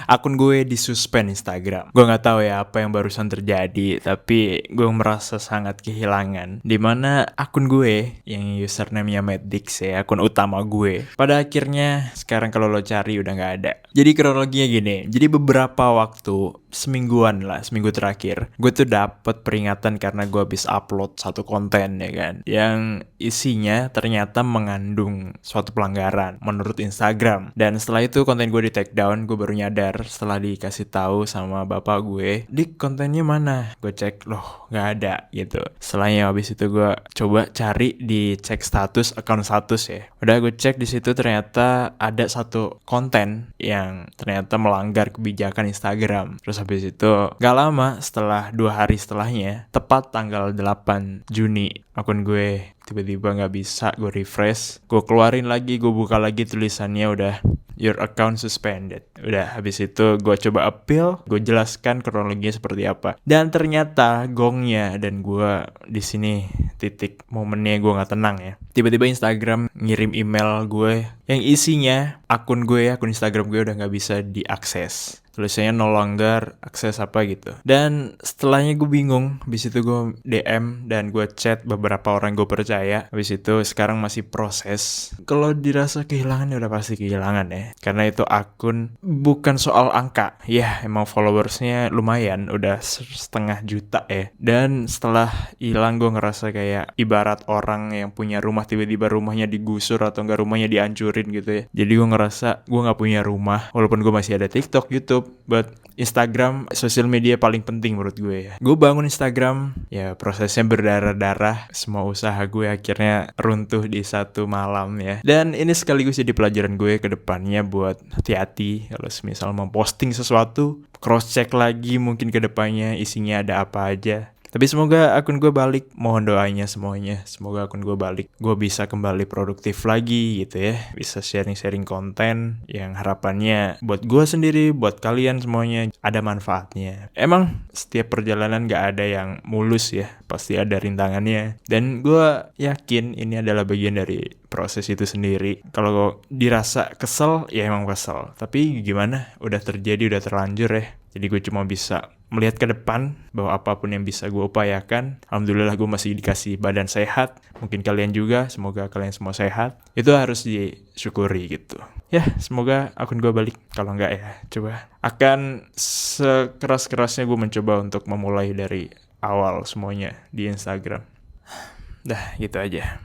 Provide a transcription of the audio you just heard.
akun gue disuspend Instagram. Gue nggak tahu ya apa yang barusan terjadi, tapi gue merasa sangat kehilangan. Dimana akun gue yang username-nya Maddix ya, akun utama gue, pada akhirnya sekarang kalau lo cari udah nggak ada. Jadi kronologinya gini, jadi beberapa waktu semingguan lah, seminggu terakhir, gue tuh dapet peringatan karena gue habis upload satu konten ya kan, yang isinya ternyata mengandung suatu pelanggaran menurut Instagram. Dan setelah itu konten gue di take down, gue baru nyadar setelah dikasih tahu sama bapak gue, "Dik, kontennya mana?" Gue cek, loh nggak ada gitu. Setelahnya habis itu gue coba cari di cek status, account status ya. Udah gue cek di situ ternyata ada satu konten yang ternyata melanggar kebijakan Instagram. Terus habis itu gak lama setelah 2 hari setelahnya, tepat tanggal 8 Juni, akun gue tiba-tiba gak bisa gue refresh. Gue keluarin lagi, gue buka lagi tulisannya udah your account suspended. Udah habis itu gue coba appeal, gue jelaskan kronologinya seperti apa. Dan ternyata gongnya, dan gue di sini titik momennya gue nggak tenang ya. Tiba-tiba Instagram ngirim email gue yang isinya akun Instagram gue udah nggak bisa diakses. Tulisannya no longer akses apa gitu. Dan setelahnya gue bingung. Habis itu gue DM dan gue chat beberapa orang gue percaya. Habis itu sekarang masih proses. Kalau dirasa kehilangan ya udah pasti kehilangan ya. Karena itu akun bukan soal angka. Ya emang followersnya lumayan. Udah 1,5 juta ya. Dan setelah hilang gue ngerasa kayak ibarat orang yang punya rumah tiba-tiba rumahnya digusur atau enggak rumahnya dihancurin gitu ya. Jadi gue ngerasa gue gak punya rumah. Walaupun gue masih ada TikTok, YouTube, but Instagram sosial media paling penting menurut gue ya. Gue bangun Instagram, ya prosesnya berdarah-darah. Semua usaha gue akhirnya runtuh di satu malam ya. Dan ini sekaligus jadi pelajaran gue ke depannya buat hati-hati kalau misal memposting sesuatu, cross check lagi mungkin ke depannya isinya ada apa aja. Tapi semoga akun gue balik, mohon doanya semuanya. Semoga akun gue balik, gue bisa kembali produktif lagi gitu ya. Bisa sharing-sharing konten yang harapannya buat gue sendiri, buat kalian semuanya ada manfaatnya. Emang setiap perjalanan gak ada yang mulus ya, pasti ada rintangannya. Dan gue yakin ini adalah bagian dari proses itu sendiri. Kalau dirasa kesel, ya emang kesel. Tapi gimana, udah terjadi, udah terlanjur ya. Jadi gue cuma bisa melihat ke depan bahwa apapun yang bisa gue upayakan, alhamdulillah gue masih dikasih badan sehat. Mungkin kalian juga, semoga kalian semua sehat. Itu harus disyukuri gitu. Ya, semoga akun gue balik. Kalau enggak ya, coba akan sekeras-kerasnya gue mencoba untuk memulai dari awal semuanya di Instagram. Dah, gitu aja.